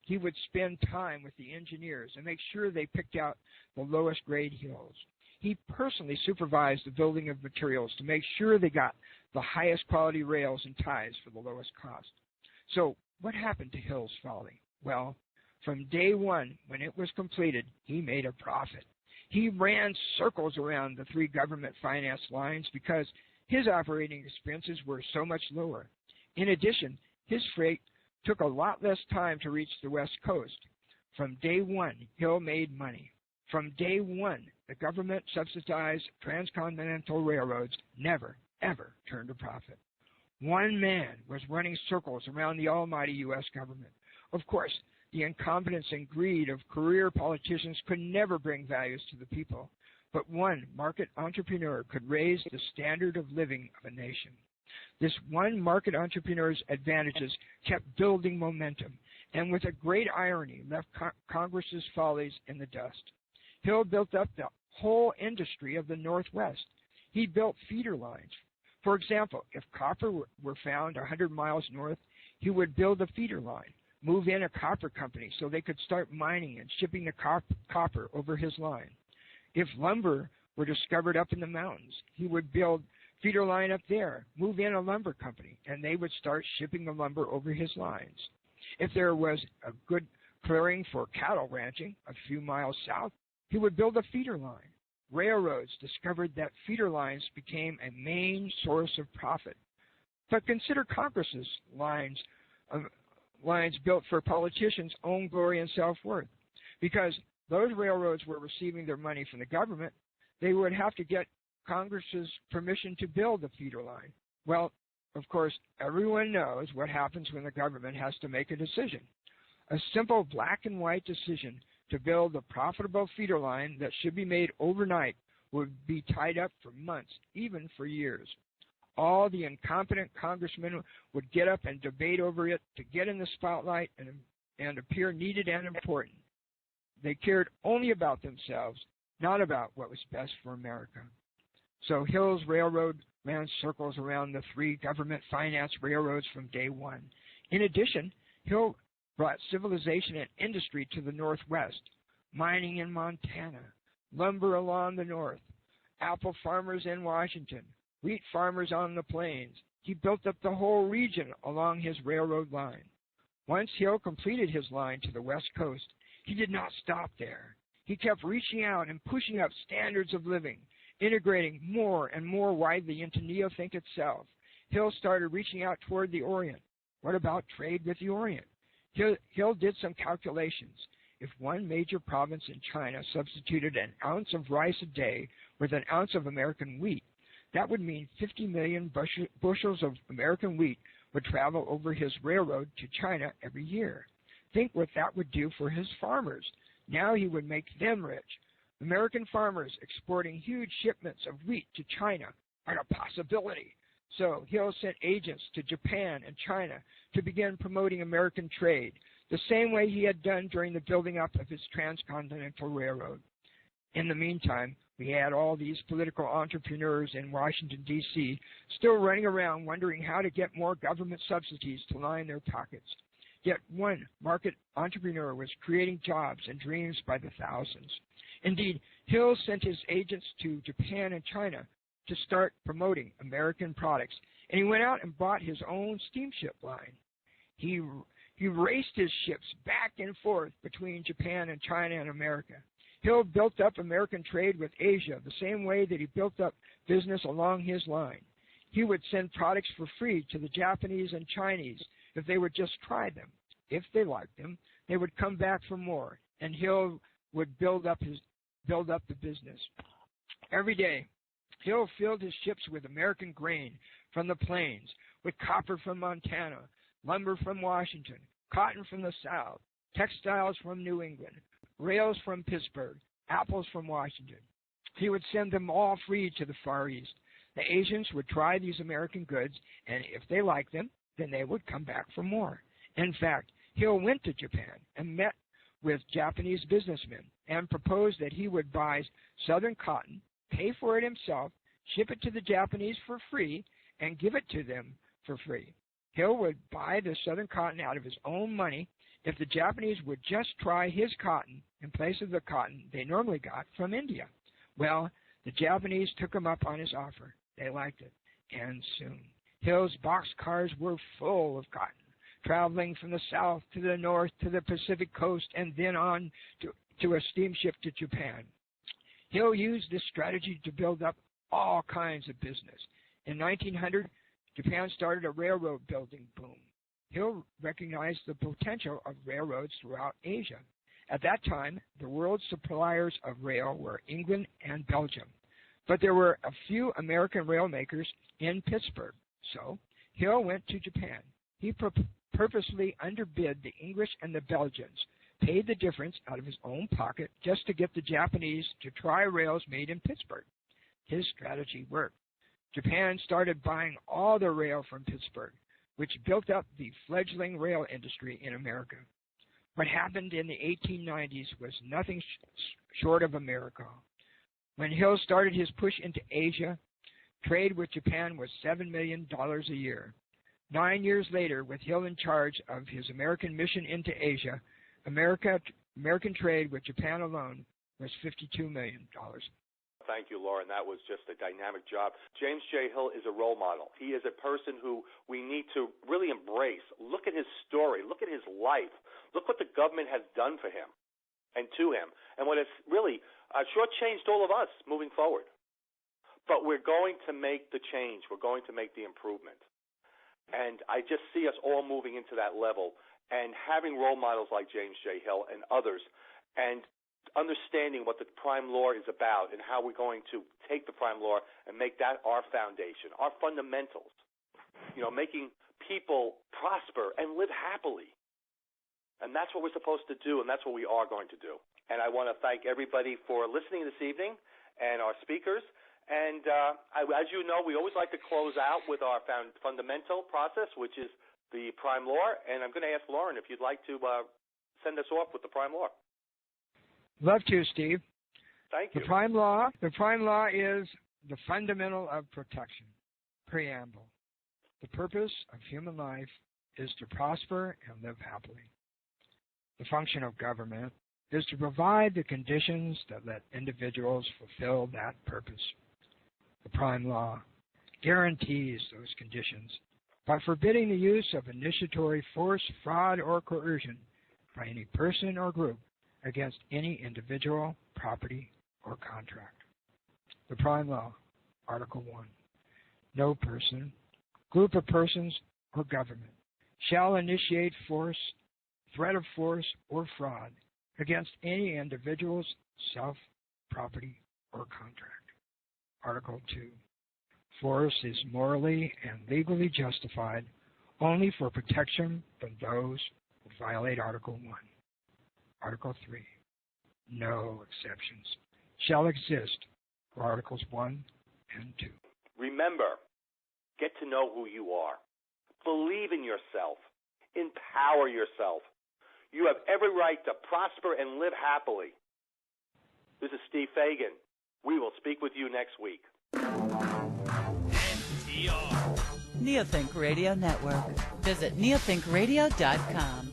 he would spend time with the engineers and make sure they picked out the lowest grade hills. He personally supervised the building of materials to make sure they got the highest quality rails and ties for the lowest cost. So what happened to Hill's Folly? Well, from day one, when it was completed, he made a profit. He ran circles around the 3 government finance lines because his operating expenses were so much lower. In addition, his freight took a lot less time to reach the West Coast. From day one, Hill made money. From day one, the government subsidized transcontinental railroads never, ever turned a profit. One man was running circles around the almighty U.S. government. Of course, the incompetence and greed of career politicians could never bring values to the people, but one market entrepreneur could raise the standard of living of a nation. This one market entrepreneur's advantages kept building momentum, and with a great irony left Congress's follies in the dust. Hill built up the whole industry of the Northwest. He built feeder lines. For example, if copper were found 100 miles north, he would build a feeder line, move in a copper company so they could start mining and shipping the copper over his line. If lumber were discovered up in the mountains, he would build feeder line up there, move in a lumber company, and they would start shipping the lumber over his lines. If there was a good clearing for cattle ranching a few miles south, he would build a feeder line. Railroads discovered that feeder lines became a main source of profit. But consider Congress's lines built for politicians' own glory and self-worth. Because those railroads were receiving their money from the government, they would have to get Congress's permission to build a feeder line. Well, of course, everyone knows what happens when the government has to make a decision. A simple black and white decision to build a profitable feeder line that should be made overnight would be tied up for months, even for years. All the incompetent congressmen would get up and debate over it to get in the spotlight and appear needed and important. They cared only about themselves, not about what was best for America. So Hill's Railroad ran circles around the 3 government-financed railroads from day one. In addition, Hill brought civilization and industry to the Northwest, mining in Montana, lumber along the north, apple farmers in Washington, wheat farmers on the plains. He built up the whole region along his railroad line. Once Hill completed his line to the West Coast, he did not stop there. He kept reaching out and pushing up standards of living, integrating more and more widely into Neothink itself. Hill started reaching out toward the Orient. What about trade with the Orient? Hill did some calculations. If one major province in China substituted an ounce of rice a day with an ounce of American wheat, that would mean 50 million bushels of American wheat would travel over his railroad to China every year. Think what that would do for his farmers. Now he would make them rich. American farmers exporting huge shipments of wheat to China are a possibility. So Hill sent agents to Japan and China to begin promoting American trade, the same way he had done during the building up of his transcontinental railroad. In the meantime, we had all these political entrepreneurs in Washington, D.C. still running around wondering how to get more government subsidies to line their pockets. Yet one market entrepreneur was creating jobs and dreams by the thousands. Indeed, Hill sent his agents to Japan and China to start promoting American products, and he went out and bought his own steamship line. He raced his ships back and forth between Japan and China and America. Hill built up American trade with Asia the same way that he built up business along his line. He would send products for free to the Japanese and Chinese if they would just try them. If they liked them, they would come back for more, and Hill would build up the business. Every day, Hill filled his ships with American grain from the plains, with copper from Montana, lumber from Washington, cotton from the South, textiles from New England, rails from Pittsburgh, apples from Washington. He would send them all free to the Far East. The Asians would try these American goods, and if they liked them, then they would come back for more. In fact, Hill went to Japan and met with Japanese businessmen and proposed that he would buy southern cotton, pay for it himself, ship it to the Japanese for free, and give it to them for free. Hill would buy the southern cotton out of his own money if the Japanese would just try his cotton in place of the cotton they normally got from India. Well, the Japanese took him up on his offer. They liked it, and soon Hill's boxcars were full of cotton, traveling from the south to the north to the Pacific coast and then on to a steamship to Japan. Hill used this strategy to build up all kinds of business. In 1900, Japan started a railroad building boom. Hill recognized the potential of railroads throughout Asia. At that time, the world's suppliers of rail were England and Belgium, but there were a few American rail makers in Pittsburgh. So Hill went to Japan. He purposely underbid the English and the Belgians, paid the difference out of his own pocket just to get the Japanese to try rails made in Pittsburgh. His strategy worked. Japan started buying all the rail from Pittsburgh, which built up the fledgling rail industry in America. What happened in the 1890s was nothing short of a miracle. When Hill started his push into Asia, trade with Japan was $7 million a year. 9 years later, with Hill in charge of his American mission into Asia, American trade with Japan alone was $52 million. Thank you, Loren. That was just a dynamic job. James J. Hill is a role model. He is a person who we need to really embrace. Look at his story. Look at his life. Look what the government has done for him and to him, and what has really shortchanged all of us moving forward. But we're going to make the change. We're going to make the improvement. And I just see us all moving into that level and having role models like James J. Hill and others, and understanding what the prime law is about and how we're going to take the prime law and make that our foundation, our fundamentals, making people prosper and live happily. And that's what we're supposed to do, and that's what we are going to do. And I want to thank everybody for listening this evening and our speakers. And as you know, we always like to close out with our fundamental process, which is the prime law. And I'm going to ask Loren if you'd like to send us off with the prime law. Love to, Steve. Thank you. The prime law is the fundamental of protection. Preamble. The purpose of human life is to prosper and live happily. The function of government is to provide the conditions that let individuals fulfill that purpose. The prime law guarantees those conditions by forbidding the use of initiatory force, fraud, or coercion by any person or group against any individual, property, or contract. The prime law, Article 1. No person, group of persons, or government shall initiate force, threat of force, or fraud against any individual's self, property, or contract. Article 2. Force is morally and legally justified only for protection from those who violate Article 1. Article 3. No exceptions shall exist for Articles 1 and 2. Remember, get to know who you are. Believe in yourself. Empower yourself. You have every right to prosper and live happily. This is Steve Fagan. We will speak with you next week. NTR. Neothink Radio Network. Visit neothinkradio.com.